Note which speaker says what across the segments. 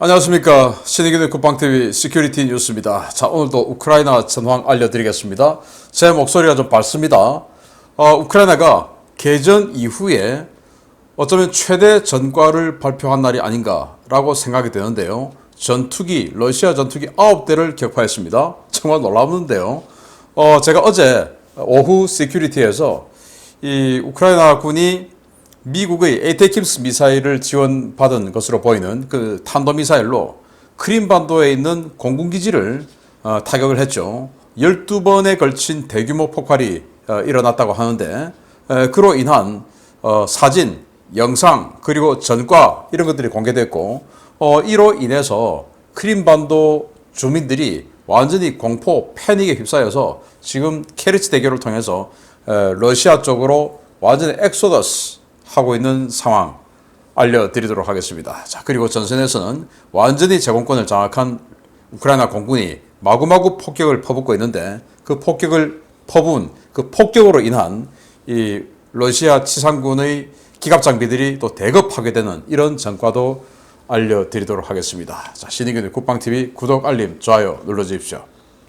Speaker 1: 안녕하십니까. 신의균의 국방TV 시큐리티 뉴스입니다. 자, 오늘도 우크라이나 전황 알려드리겠습니다. 제 목소리가 좀 밝습니다. 우크라이나가 개전 이후에 어쩌면 최대 전과를 발표한 날이 아닌가라고 생각이 되는데요. 러시아 전투기 9대를 격파했습니다. 정말 놀라운데요. 제가 어제 오후 시큐리티에서 이 우크라이나 군이 미국의 에이테킴스 미사일을 지원받은 것으로 보이는 그 탄도미사일로 크림반도에 있는 공군기지를 타격을 했죠. 12번에 걸친 대규모 폭발이 일어났다고 하는데 그로 인한 사진, 영상, 그리고 전과 이런 것들이 공개됐고 이로 인해서 크림반도 주민들이 완전히 공포, 패닉에 휩싸여서 지금 케르치 대교를 통해서 러시아 쪽으로 완전히 엑소더스 하고 있는 상황 알려드리도록 하겠습니다. 자, 그리고 전선에서는 완전히 제공권을 장악한 우크라이나 공군이 마구마구 폭격을 퍼붓고 있는데 그 폭격을 퍼부은 그 폭격으로 인한 이 러시아 치상군의 기갑 장비들이 또 대거 파괴되는 이런 전과도 알려드리도록 하겠습니다. 자, 신의균의 국방TV 구독, 알림, 좋아요 눌러주십시오.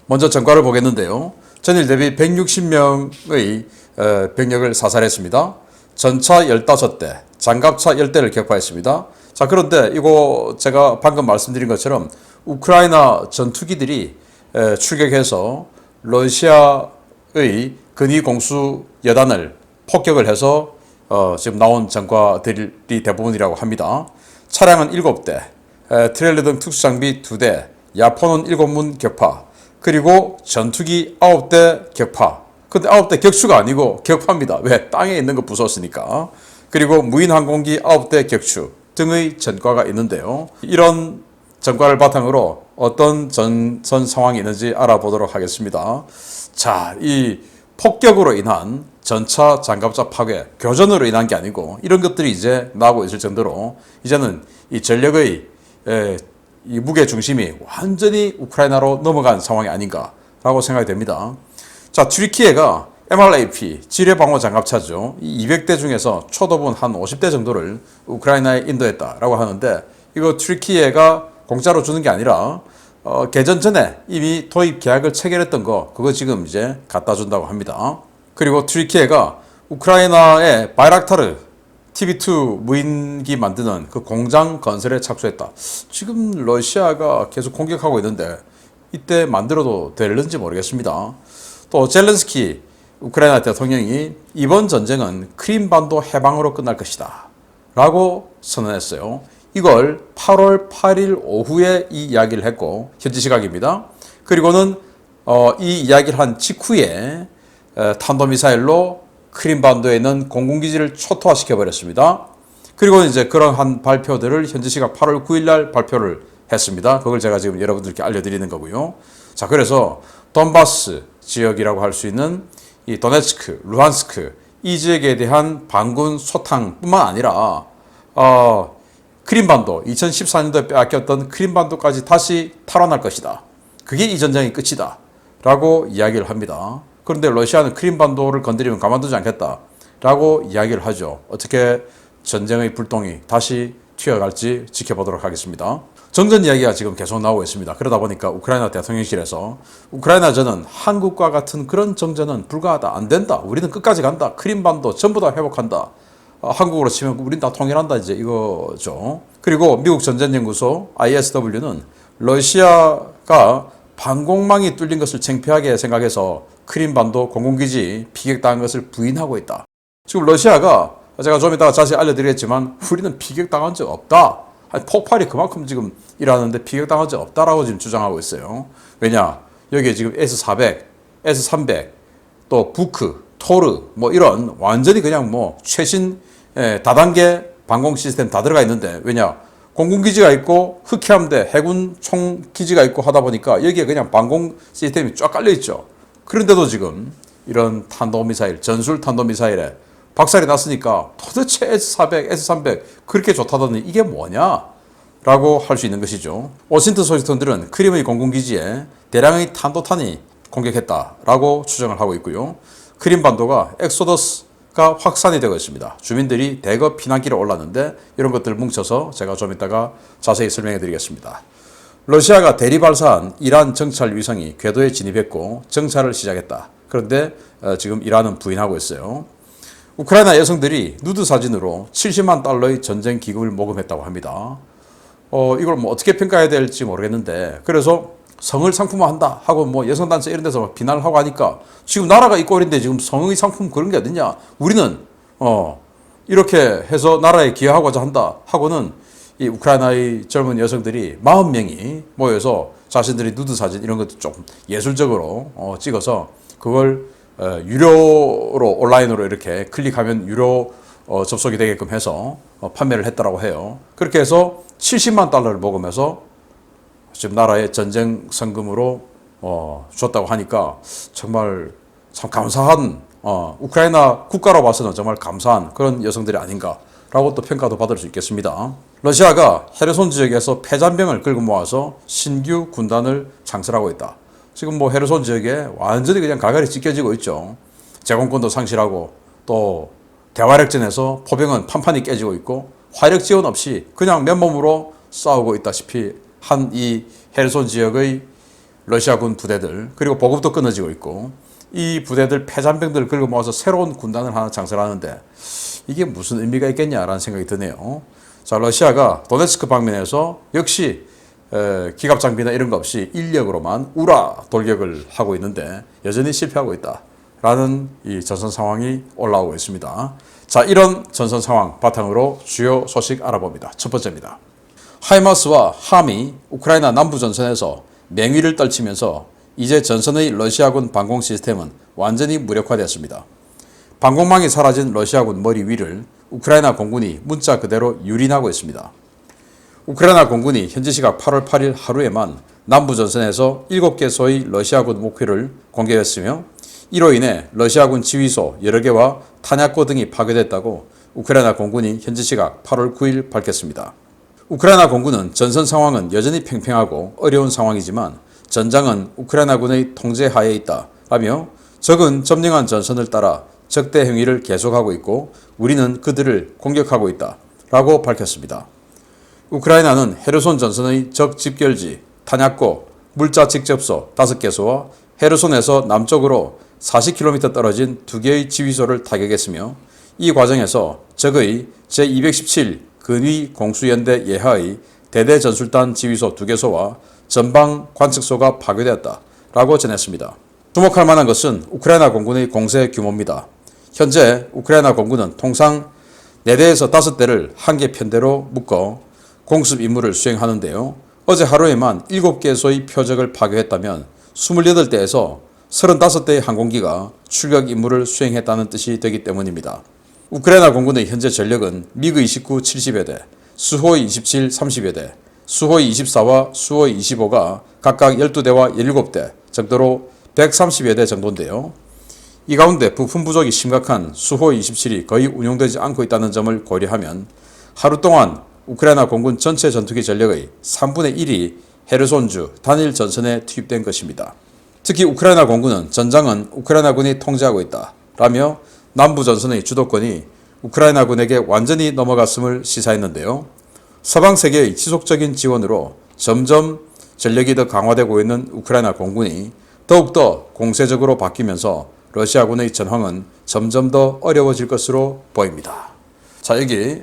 Speaker 1: 먼저 전과를 보겠는데요. 전일 대비 160명의 병력을 사살했습니다. 전차 15대, 장갑차 10대를 격파했습니다. 자, 그런데 이거 제가 방금 말씀드린 것처럼 우크라이나 전투기들이 출격해서 러시아의 근위공수 여단을 폭격을 해서 지금 나온 전과들이 대부분이라고 합니다. 차량은 7대, 트레일러 등 특수장비 2대, 야포는 7문 격파, 그리고 전투기 9대 격파. 근데 9대 격추가 아니고 격파입니다. 왜? 땅에 있는 거 부쉈으니까. 그리고 무인 항공기 9대 격추 등의 전과가 있는데요. 이런 전과를 바탕으로 어떤 전선 상황이 있는지 알아보도록 하겠습니다. 자, 이 폭격으로 인한 전차, 장갑차 파괴, 교전으로 인한 게 아니고 이런 것들이 이제 나오고 있을 정도로 이제는 이 전력의 이 무게 중심이 완전히 우크라이나로 넘어간 상황이 아닌가라고 생각이 됩니다. 자, 튀르키예가 MRAP, 지뢰방어 장갑차죠. 이 200대 중에서 초도분 한 50대 정도를 우크라이나에 인도했다라고 하는데 이거 튀르키예가 공짜로 주는 게 아니라 개전 전에 이미 도입 계약을 체결했던 거 그거 지금 이제 갖다 준다고 합니다. 그리고 튀르키예가 우크라이나의 바이락타르 TB2 무인기 만드는 그 공장 건설에 착수했다. 지금 러시아가 계속 공격하고 있는데 이때 만들어도 될는지 모르겠습니다. 또 젤렌스키 우크라이나 대통령이 이번 전쟁은 크림반도 해방으로 끝날 것이다 라고 선언했어요. 이걸 8월 8일 오후에 이 이야기를 했고 현지 시각입니다. 그리고는 이 이야기를 한 직후에 탄도미사일로 크림반도에 있는 공군기지를 초토화시켜버렸습니다. 그리고 이제 그런 한 발표들을 현지 시각 8월 9일 날 발표를 했습니다. 그걸 제가 지금 여러분들께 알려드리는 거고요. 자, 그래서 돈바스 지역이라고 할 수 있는 이 도네츠크, 루한스크 이 지역에 대한 반군 소탕뿐만 아니라 크림반도 2014년도에 빼앗겼던 크림반도까지 다시 탈환할 것이다. 그게 이 전쟁의 끝이다 라고 이야기를 합니다. 그런데 러시아는 크림반도를 건드리면 가만두지 않겠다 라고 이야기를 하죠. 어떻게 전쟁의 불똥이 다시 튀어갈지 지켜보도록 하겠습니다. 정전 이야기가 지금 계속 나오고 있습니다. 그러다 보니까 우크라이나 대통령실에서 우크라이나전은 한국과 같은 그런 정전은 불가하다. 안 된다. 우리는 끝까지 간다. 크림반도 전부 다 회복한다. 한국으로 치면 우린 다 통일한다. 이제 이거죠. 그리고 미국 전쟁연구소 ISW는 러시아가 방공망이 뚫린 것을 창피하게 생각해서 크림반도 공군기지 피격당한 것을 부인하고 있다. 지금 러시아가 제가 좀 이따가 자세히 알려드리겠지만 우리는 피격당한 적 없다. 폭발이 그만큼 지금 일어나는데 피격당한 적 없다라고 지금 주장하고 있어요. 왜냐? 여기에 지금 S400, S300, 또 부크, 토르, 뭐 이런 완전히 그냥 뭐 최신 다단계 방공 시스템 다 들어가 있는데 왜냐? 공군기지가 있고 흑해함대, 해군 총기지가 있고 하다 보니까 여기에 그냥 방공 시스템이 쫙 깔려 있죠. 그런데도 지금 이런 탄도미사일, 전술 탄도미사일에 박살이 났으니까 도대체 S400, S300 그렇게 좋다더니 이게 뭐냐? 라고 할 수 있는 것이죠. 워싱턴 소식통들은 크림의 공군기지에 대량의 탄도탄이 공격했다라고 추정을 하고 있고요. 크림반도가 엑소더스 확산이 되고 있습니다. 주민들이 대거 피난길에 올랐는데 이런 것들 뭉쳐서 제가 좀 이따가 자세히 설명해 드리겠습니다. 러시아가 대리 발사한 이란 정찰 위성이 궤도에 진입했고 정찰을 시작했다. 그런데 지금 이란은 부인하고 있어요. 우크라이나 여성들이 누드 사진으로 70만 달러의 전쟁 기금을 모금했다고 합니다. 이걸 뭐 어떻게 평가해야 될지 모르겠는데, 그래서 성을 상품화한다 하고 뭐 여성단체 이런 데서 비난을 하고 하니까 지금 나라가 이 꼴인데 지금 성의 상품 그런 게 어딨냐. 우리는 이렇게 해서 나라에 기여하고자 한다 하고는 이 우크라이나의 젊은 여성들이 40명이 모여서 자신들이 누드 사진 이런 것도 좀 예술적으로 찍어서 그걸 유료로 온라인으로 이렇게 클릭하면 유료 접속이 되게끔 해서 판매를 했다라고 해요. 그렇게 해서 70만 달러를 모금해서 지금 나라의 전쟁 성금으로 줬다고 하니까 정말 참 감사한 우크라이나 국가로 봐서는 정말 감사한 그런 여성들이 아닌가라고 또 평가도 받을 수 있겠습니다. 러시아가 헤르손 지역에서 폐잔병을 끌고 모아서 신규 군단을 창설하고 있다. 지금 뭐 헤르손 지역에 완전히 그냥 가가리 찢겨지고 있죠. 제공권도 상실하고 또 대화력전에서 포병은 판판이 깨지고 있고 화력 지원 없이 그냥 맨몸으로 싸우고 있다시피 한 이 헤르손 지역의 러시아군 부대들, 그리고 보급도 끊어지고 있고 이 부대들 폐잔병들을 끌고 모아서 새로운 군단을 하나 창설하는데 이게 무슨 의미가 있겠냐라는 생각이 드네요. 자, 러시아가 도네츠크 방면에서 역시 기갑 장비나 이런 거 없이 인력으로만 우라 돌격을 하고 있는데 여전히 실패하고 있다라는 이 전선 상황이 올라오고 있습니다. 자, 이런 전선 상황 바탕으로 주요 소식 알아봅니다. 첫 번째입니다. 하이마스와 함이 우크라이나 남부 전선에서 맹위를 떨치면서 이제 전선의 러시아군 방공 시스템은 완전히 무력화되었습니다. 방공망이 사라진 러시아군 머리 위를 우크라이나 공군이 문자 그대로 유린하고 있습니다. 우크라이나 공군이 현지 시각 8월 8일 하루에만 남부 전선에서 7개소의 러시아군 목표를 공개했으며 이로 인해 러시아군 지휘소 여러 개와 탄약고 등이 파괴됐다고 우크라이나 공군이 현지 시각 8월 9일 밝혔습니다. 우크라이나 공군은 전선 상황은 여전히 팽팽하고 어려운 상황이지만 전장은 우크라이나군의 통제하에 있다라며 적은 점령한 전선을 따라 적대 행위를 계속하고 있고 우리는 그들을 공격하고 있다라고 밝혔습니다. 우크라이나는 헤르손 전선의 적 집결지, 탄약고, 물자 직접소 5개소와 헤르손에서 남쪽으로 40km 떨어진 2개의 지휘소를 타격했으며 이 과정에서 적의 제217 근위 공수연대 예하의 대대전술단 지휘소 2개소와 전방 관측소가 파괴되었다라고 전했습니다. 주목할 만한 것은 우크라이나 공군의 공세 규모입니다. 현재 우크라이나 공군은 통상 4대에서 5대를 한 개 편대로 묶어 공습 임무를 수행하는데요. 어제 하루에만 7개소의 표적을 파괴했다면 28대에서 35대의 항공기가 출격 임무를 수행했다는 뜻이 되기 때문입니다. 우크라이나 공군의 현재 전력은 미그 29 70여 대, 수호이 27 30여 대, 수호이 24와 수호이 25가 각각 12대와 17대 정도로 130여 대 정도인데요. 이 가운데 부품 부족이 심각한 수호이 27이 거의 운용되지 않고 있다는 점을 고려하면 하루 동안 우크라이나 공군 전체 전투기 전력의 3분의 1이 헤르손주 단일 전선에 투입된 것입니다. 특히 우크라이나 공군은 전장은 우크라이나군이 통제하고 있다라며 남부 전선의 주도권이 우크라이나군에게 완전히 넘어갔음을 시사했는데요. 서방 세계의 지속적인 지원으로 점점 전력이 더 강화되고 있는 우크라이나 공군이 더욱더 공세적으로 바뀌면서 러시아군의 전황은 점점 더 어려워질 것으로 보입니다. 자, 여기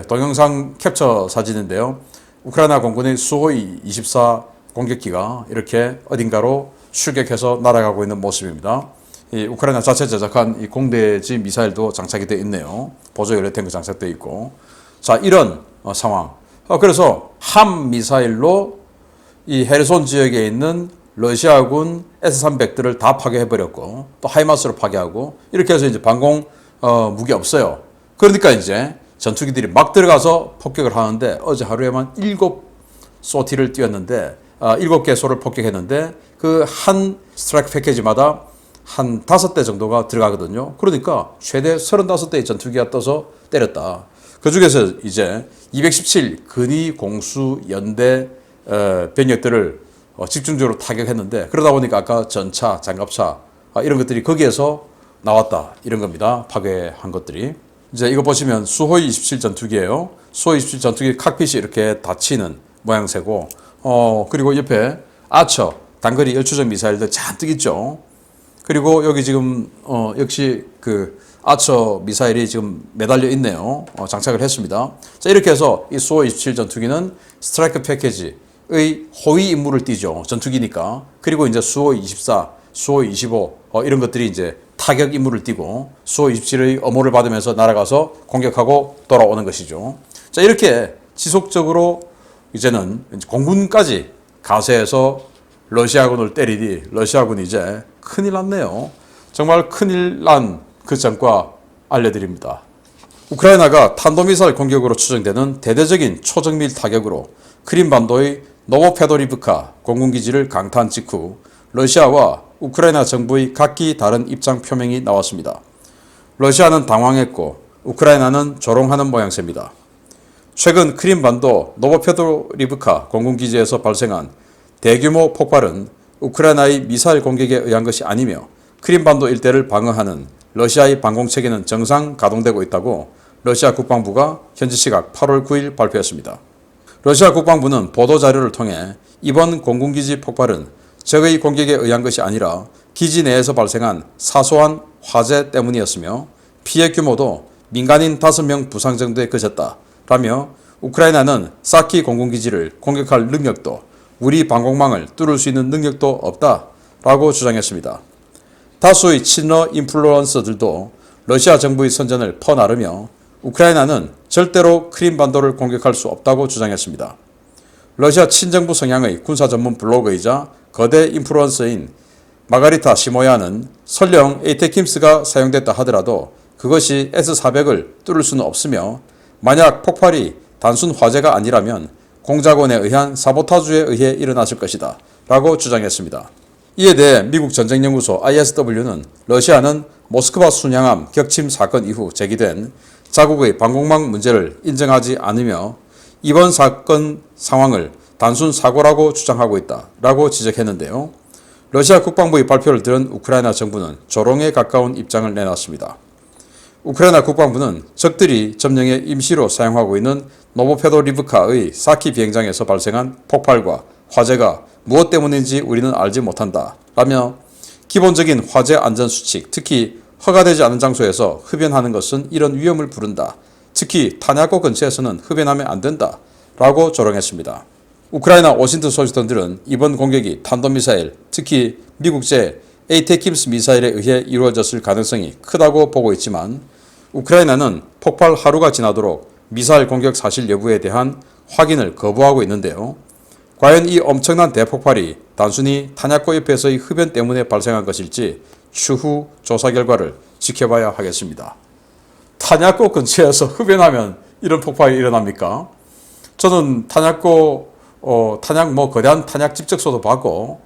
Speaker 1: 동영상 캡처 사진인데요. 우크라이나 공군의 수호이 24 공격기가 이렇게 어딘가로 출격해서 날아가고 있는 모습입니다. 이 우크라이나 자체 제작한 이 공대지 미사일도 장착이 되어 있네요. 보조 연료 탱크 장착되어 있고. 자, 이런 상황. 그래서 함 미사일로 이 헤르손 지역에 있는 러시아군 S-300들을 다 파괴해버렸고, 또 하이마스로 파괴하고, 이렇게 해서 이제 방공 무기 없어요. 그러니까 이제 전투기들이 막 들어가서 폭격을 하는데 어제 하루에만 7소티를 띄웠는데 7개 소를 폭격했는데 그 한 스트라이크 패키지마다 한 5대 정도가 들어가거든요. 그러니까 최대 35대의 전투기가 떠서 때렸다. 그 중에서 이제 217 근위 공수 연대 병력들을 집중적으로 타격했는데 그러다 보니까 아까 전차, 장갑차 이런 것들이 거기에서 나왔다. 이런 겁니다. 파괴한 것들이. 이제 이거 보시면 수호이 27 전투기예요. 수호이 27 전투기 칵핏이 이렇게 닫히는 모양새고, 그리고 옆에 아처, 단거리 열추적 미사일들 잔뜩 있죠. 그리고 여기 지금, 역시 그 아처 미사일이 지금 매달려 있네요. 장착을 했습니다. 자, 이렇게 해서 이 수호 27 전투기는 스트라이크 패키지의 호위 임무를 띠죠. 전투기니까. 그리고 이제 수호 24, 수호 25, 이런 것들이 이제 타격 임무를 띠고 수호 27의 엄호를 받으면서 날아가서 공격하고 돌아오는 것이죠. 자, 이렇게 지속적으로 이제는 공군까지 가세해서 러시아군을 때리니 러시아군이 이제 큰일 났네요. 정말 큰일 난 그 전과 알려드립니다. 우크라이나가 탄도미사일 공격으로 추정되는 대대적인 초정밀 타격으로 크림반도의 노보페도리브카 공군기지를 강타한 직후 러시아와 우크라이나 정부의 각기 다른 입장 표명이 나왔습니다. 러시아는 당황했고 우크라이나는 조롱하는 모양새입니다. 최근 크림반도 노보페도리브카 공군기지에서 발생한 대규모 폭발은 우크라이나의 미사일 공격에 의한 것이 아니며 크림반도 일대를 방어하는 러시아의 방공체계는 정상 가동되고 있다고 러시아 국방부가 현지 시각 8월 9일 발표했습니다. 러시아 국방부는 보도자료를 통해 이번 공군기지 폭발은 적의 공격에 의한 것이 아니라 기지 내에서 발생한 사소한 화재 때문이었으며 피해 규모도 민간인 5명 부상 정도에 그쳤다라며 우크라이나는 사키 공군기지를 공격할 능력도 우리 방공망을 뚫을 수 있는 능력도 없다라고 주장했습니다. 다수의 친러 인플루언서들도 러시아 정부의 선전을 퍼나르며 우크라이나는 절대로 크림반도를 공격할 수 없다고 주장했습니다. 러시아 친정부 성향의 군사 전문 블로거이자 거대 인플루언서인 마가리타 시모야는 설령 에이테킴스가 사용됐다 하더라도 그것이 S-400을 뚫을 수는 없으며 만약 폭발이 단순 화재가 아니라면 공작원에 의한 사보타주에 의해 일어났을 것이다 라고 주장했습니다. 이에 대해 미국 전쟁연구소 ISW는 러시아는 모스크바 순양함 격침 사건 이후 제기된 자국의 방공망 문제를 인정하지 않으며 이번 사건 상황을 단순 사고라고 주장하고 있다 라고 지적했는데요. 러시아 국방부의 발표를 들은 우크라이나 정부는 조롱에 가까운 입장을 내놨습니다. 우크라이나 국방부는 적들이 점령에 임시로 사용하고 있는 노보페도리브카의 사키 비행장에서 발생한 폭발과 화재가 무엇 때문인지 우리는 알지 못한다 라며 기본적인 화재 안전 수칙, 특히 허가되지 않은 장소에서 흡연하는 것은 이런 위험을 부른다. 특히 탄약고 근처에서는 흡연하면 안 된다 라고 조롱했습니다. 우크라이나 워싱턴 소식통들은 이번 공격이 탄도미사일, 특히 미국제 에이테킴스 미사일에 의해 이루어졌을 가능성이 크다고 보고 있지만 우크라이나는 폭발 하루가 지나도록 미사일 공격 사실 여부에 대한 확인을 거부하고 있는데요. 과연 이 엄청난 대폭발이 단순히 탄약고 옆에서의 흡연 때문에 발생한 것일지 추후 조사 결과를 지켜봐야 하겠습니다. 탄약고 근처에서 흡연하면 이런 폭발이 일어납니까? 저는 탄약고 거대한 탄약 집적소도 봤고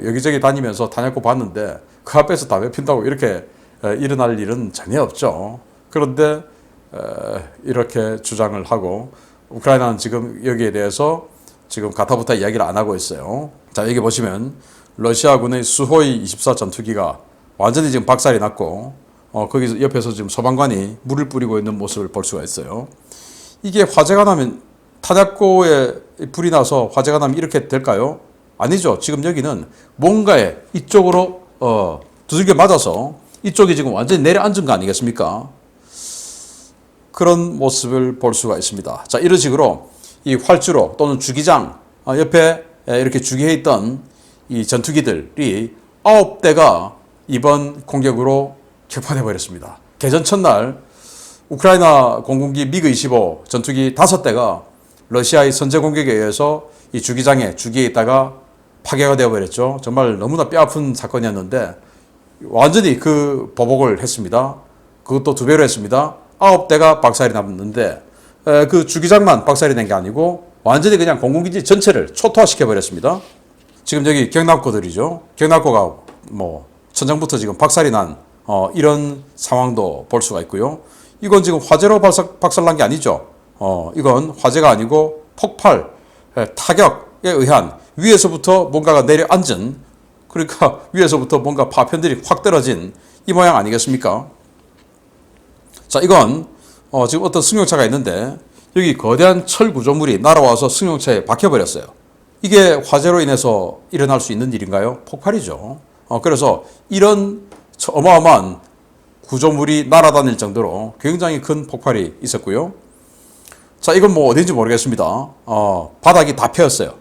Speaker 1: 여기저기 다니면서 탄약고 봤는데 그 앞에서 담배 핀다고 이렇게 일어날 일은 전혀 없죠. 그런데 이렇게 주장을 하고 우크라이나는 지금 여기에 대해서 지금 가타부타 이야기를 안 하고 있어요. 자, 여기 보시면 러시아군의 수호이 24 전투기가 완전히 지금 박살이 났고 거기서 옆에서 지금 소방관이 물을 뿌리고 있는 모습을 볼 수가 있어요. 이게 화재가 나면 탄약고에 불이 나서 화재가 나면 이렇게 될까요? 아니죠. 지금 여기는 뭔가에 이쪽으로 두들겨 맞아서 이쪽이 지금 완전히 내려앉은 거 아니겠습니까? 그런 모습을 볼 수가 있습니다. 자, 이런 식으로 이 활주로 또는 주기장 옆에 이렇게 주기해 있던 이 전투기들이 9대가 이번 공격으로 격파돼 버렸습니다. 개전 첫날 우크라이나 공군기 미그-25 전투기 5대가 러시아의 선제 공격에 의해서 이 주기장에 주기해 있다가 파괴가 되어 버렸죠. 정말 너무나 뼈아픈 사건이었는데 완전히 그 보복을 했습니다. 그것도 2배로 했습니다. 9대가 박살이 났는데 그 주기장만 박살이 난 게 아니고 완전히 그냥 공군기지 전체를 초토화시켜 버렸습니다. 지금 여기 경납고들이죠. 경납고가 천장부터 지금 박살이 난 이런 상황도 볼 수가 있고요. 이건 지금 화재로 박살난 게 아니죠. 이건 화재가 아니고 폭발, 타격에 의한 위에서부터 뭔가가 내려앉은, 그러니까 위에서부터 뭔가 파편들이 확 떨어진 이 모양 아니겠습니까? 자, 이건 지금 어떤 승용차가 있는데 여기 거대한 철 구조물이 날아와서 승용차에 박혀버렸어요. 이게 화재로 인해서 일어날 수 있는 일인가요? 폭발이죠. 그래서 이런 어마어마한 구조물이 날아다닐 정도로 굉장히 큰 폭발이 있었고요. 자, 이건 뭐 어딘지 모르겠습니다. 바닥이 다 패였어요.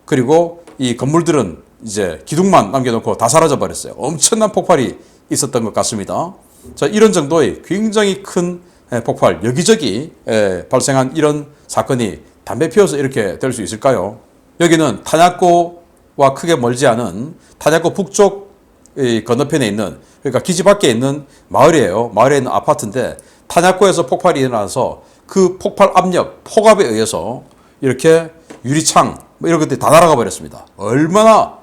Speaker 1: 그리고 이 건물들은 이제 기둥만 남겨놓고 다 사라져 버렸어요. 엄청난 폭발이 있었던 것 같습니다. 자, 이런 정도의 굉장히 큰 폭발, 여기저기 발생한 이런 사건이 담배 피워서 이렇게 될 수 있을까요? 여기는 탄약고와 크게 멀지 않은 탄약고 북쪽 건너편에 있는, 그러니까 기지 밖에 있는 마을이에요. 마을에 있는 아파트인데 탄약고에서 폭발이 일어나서 그 폭발 압력, 폭압에 의해서 이렇게 유리창 뭐 이런 것들이 다 날아가 버렸습니다. 얼마나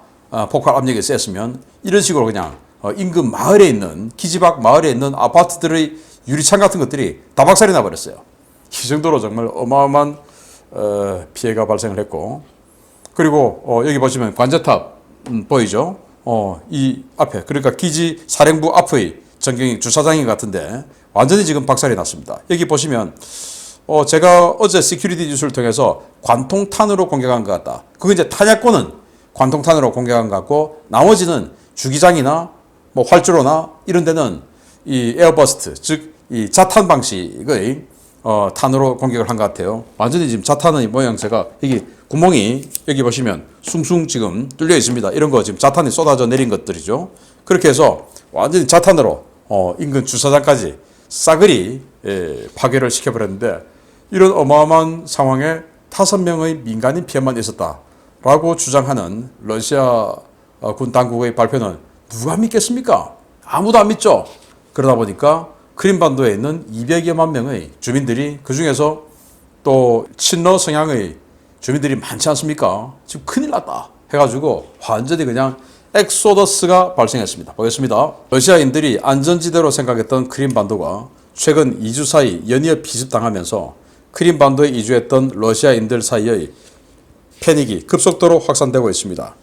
Speaker 1: 폭발 압력이 셌으면 이런 식으로 그냥 인근 마을에 있는, 기지 밖 마을에 있는 아파트들의 유리창 같은 것들이 다 박살이 나버렸어요. 이 정도로 정말 어마어마한 피해가 발생을 했고, 그리고 여기 보시면 관제탑 보이죠? 이 앞에, 그러니까 기지 사령부 앞의 전경이 주차장인 것 같은데 완전히 지금 박살이 났습니다. 여기 보시면 제가 어제 시큐리티 뉴스를 통해서 관통탄으로 공격한 것 같다. 그거 이제 탄약고는 관통탄으로 공격한 것 같고, 나머지는 주기장이나 뭐 활주로나 이런 데는 이 에어버스트, 즉 이 자탄 방식의 탄으로 공격을 한 것 같아요. 완전히 지금 자탄의 모양새가, 여기 구멍이 여기 보시면 숭숭 지금 뚫려 있습니다. 이런 거 지금 자탄이 쏟아져 내린 것들이죠. 그렇게 해서 완전히 자탄으로 인근 주차장까지 싸그리 파괴를 시켜버렸는데, 이런 어마어마한 상황에 5명의 민간인 피해만 있었다라고 주장하는 러시아 군 당국의 발표는 누가 믿겠습니까? 아무도 안 믿죠. 그러다 보니까 크림반도에 있는 200여만 명의 주민들이, 그 중에서 또 친러 성향의 주민들이 많지 않습니까? 지금 큰일 났다 해가지고 완전히 그냥 엑소더스가 발생했습니다. 보겠습니다. 러시아인들이 안전지대로 생각했던 크림반도가 최근 2주 사이 연이어 피습당하면서 크림반도에 이주했던 러시아인들 사이의 패닉이 급속도로 확산되고 있습니다.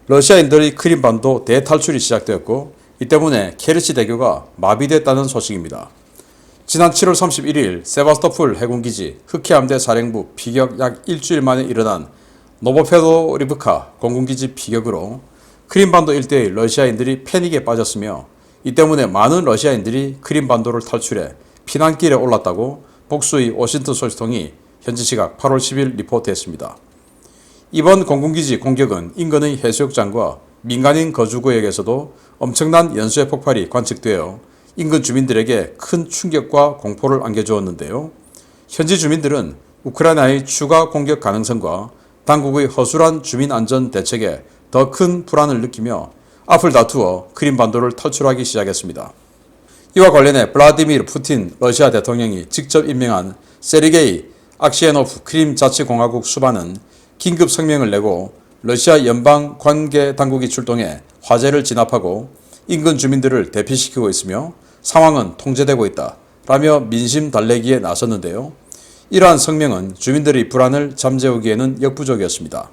Speaker 1: 러시아인들의 크림반도 대탈출이 시작되었고, 이 때문에 케르치 대교가 마비됐다는 소식입니다. 지난 7월 31일 세바스토폴 해군기지 흑해함대 사령부 피격 약 일주일 만에 일어난 노보페도리브카 공군기지 피격으로 크림반도 일대의 러시아인들이 패닉에 빠졌으며, 이 때문에 많은 러시아인들이 크림반도를 탈출해 피난길에 올랐다고 복수의 워싱턴 소식통이 현지 시각 8월 10일 리포트했습니다. 이번 공군기지 공격은 인근의 해수욕장과 민간인 거주구역에서도 엄청난 연쇄 폭발이 관측되어 인근 주민들에게 큰 충격과 공포를 안겨주었는데요. 현지 주민들은 우크라이나의 추가 공격 가능성과 당국의 허술한 주민 안전 대책에 더 큰 불안을 느끼며 앞을 다투어 크림반도를 탈출하기 시작했습니다. 이와 관련해 블라디미르 푸틴 러시아 대통령이 직접 임명한 세르게이 악시에노프 크림 자치공화국 수반은 긴급 성명을 내고 러시아 연방 관계 당국이 출동해 화재를 진압하고 인근 주민들을 대피시키고 있으며 상황은 통제되고 있다 라며 민심 달래기에 나섰는데요. 이러한 성명은 주민들의 불안을 잠재우기에는 역부족이었습니다.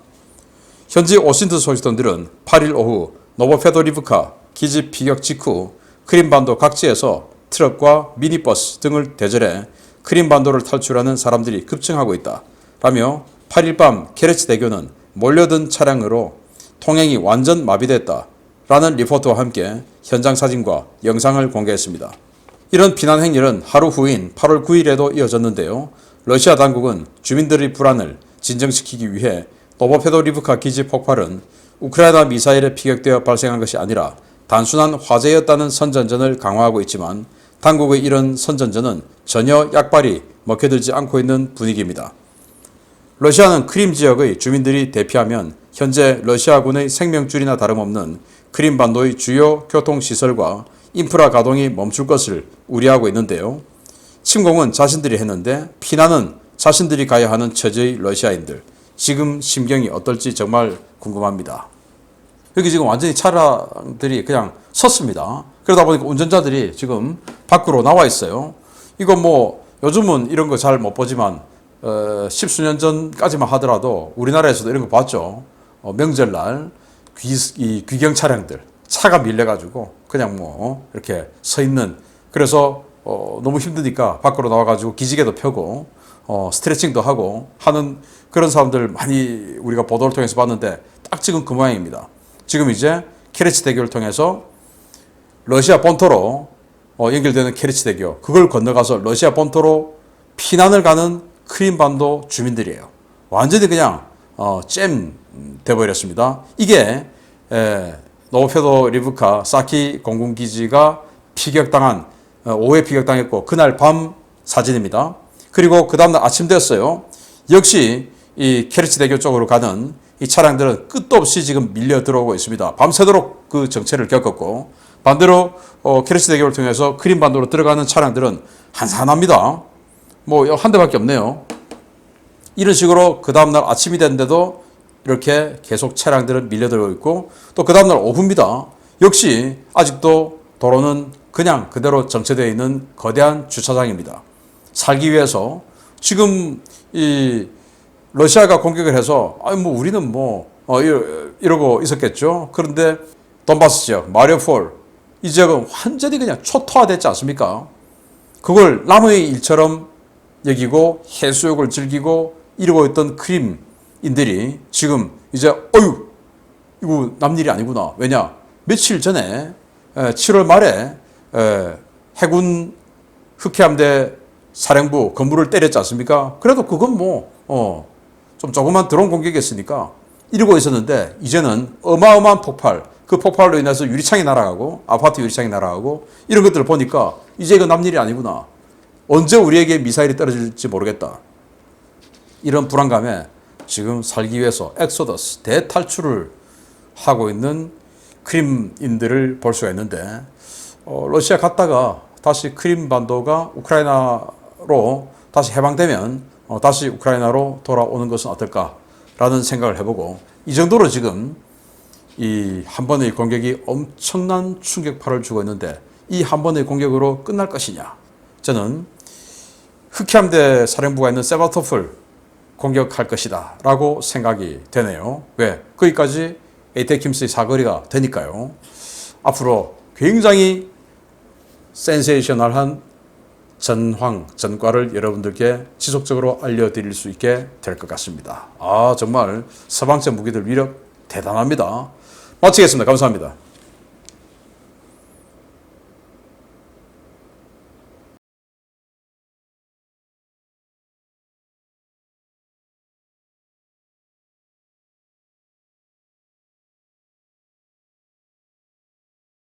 Speaker 1: 현지 워싱턴 소식통들은 8일 오후 노보페도리브카 기지 피격 직후 크림반도 각지에서 트럭과 미니버스 등을 대절해 크림반도를 탈출하는 사람들이 급증하고 있다 라며 8일 밤 케르치 대교는 몰려든 차량으로 통행이 완전 마비됐다 라는 리포트와 함께 현장 사진과 영상을 공개했습니다. 이런 비난 행렬은 하루 후인 8월 9일에도 이어졌는데요. 러시아 당국은 주민들의 불안을 진정시키기 위해 노보페도리브카 기지 폭발은 우크라이나 미사일에 피격되어 발생한 것이 아니라 단순한 화재였다는 선전전을 강화하고 있지만, 당국의 이런 선전전은 전혀 약발이 먹혀들지 않고 있는 분위기입니다. 러시아는 크림 지역의 주민들이 대피하면 현재 러시아군의 생명줄이나 다름없는 크림반도의 주요 교통시설과 인프라 가동이 멈출 것을 우려하고 있는데요. 침공은 자신들이 했는데 피난은 자신들이 가야 하는 처지의 러시아인들, 지금 심경이 어떨지 정말 궁금합니다. 여기 지금 완전히 차량들이 그냥 섰습니다. 그러다 보니까 운전자들이 지금 밖으로 나와 있어요. 이거 뭐 요즘은 이런 거 잘 못 보지만 10수년 전까지만 하더라도 우리나라에서도 이런 거 봤죠. 명절날 귀경 차량들, 차가 밀려가지고 그냥 뭐 이렇게 서 있는, 그래서 너무 힘드니까 밖으로 나와가지고 기지개도 펴고 스트레칭도 하고 하는 그런 사람들 많이 우리가 보도를 통해서 봤는데 딱 지금 그 모양입니다. 지금 이제 케레치 대교를 통해서 러시아 본토로 연결되는 케레치 대교, 그걸 건너가서 러시아 본토로 피난을 가는 크림반도 주민들이에요. 완전히 그냥 잼 돼버렸습니다. 이게 노보페도 리브카 사키 공군기지가 피격당한, 오후에 피격당했고 그날 밤 사진입니다. 그리고 그 다음날 아침 되었어요. 역시 이 케르치 대교 쪽으로 가는 이 차량들은 끝도 없이 지금 밀려 들어오고 있습니다. 밤새도록 그 정체를 겪었고, 반대로 케르치 대교를 통해서 크림반도로 들어가는 차량들은 한산합니다. 뭐 한 대밖에 없네요. 이런 식으로 그 다음날 아침이 됐는데도 이렇게 계속 차량들은 밀려 들어오고 있고, 또 그 다음날 오후입니다. 역시 아직도 도로는 그냥 그대로 정체되어 있는 거대한 주차장입니다. 살기 위해서 지금 이 러시아가 공격을 해서 뭐 우리는 이러고 있었겠죠. 그런데 돈바스 지역, 마리우폴 이 지역은 완전히 그냥 초토화됐지 않습니까? 그걸 남의 일처럼 여기고 해수욕을 즐기고 이러고 있던 크림인들이 지금 이제 이거 남일이 아니구나. 왜냐? 며칠 전에 7월 말에 해군 흑해함대 사령부 건물을 때렸지 않습니까? 그래도 그건 좀 조그만 드론 공격이었으니까 이러고 있었는데, 이제는 어마어마한 폭발, 그 폭발로 인해서 유리창이 날아가고 아파트 유리창이 날아가고 이런 것들을 보니까 이제 이거 남일이 아니구나. 언제 우리에게 미사일이 떨어질지 모르겠다. 이런 불안감에 지금 살기 위해서 엑소더스, 대탈출을 하고 있는 크림인들을 볼 수가 있는데, 러시아 갔다가 다시 크림반도가 우크라이나로 다시 해방되면 다시 우크라이나로 돌아오는 것은 어떨까라는 생각을 해보고, 이 정도로 지금 이 한 번의 공격이 엄청난 충격파를 주고 있는데 이 한 번의 공격으로 끝날 것이냐. 저는 흑해함대 사령부가 있는 세바토폴 공격할 것이다 라고 생각이 되네요. 왜? 거기까지 에이테킴스의 사거리가 되니까요. 앞으로 굉장히 센세이셔널한 전과를 여러분들께 지속적으로 알려드릴 수 있게 될 것 같습니다. 정말 서방제 무기들 위력 대단합니다. 마치겠습니다. 감사합니다.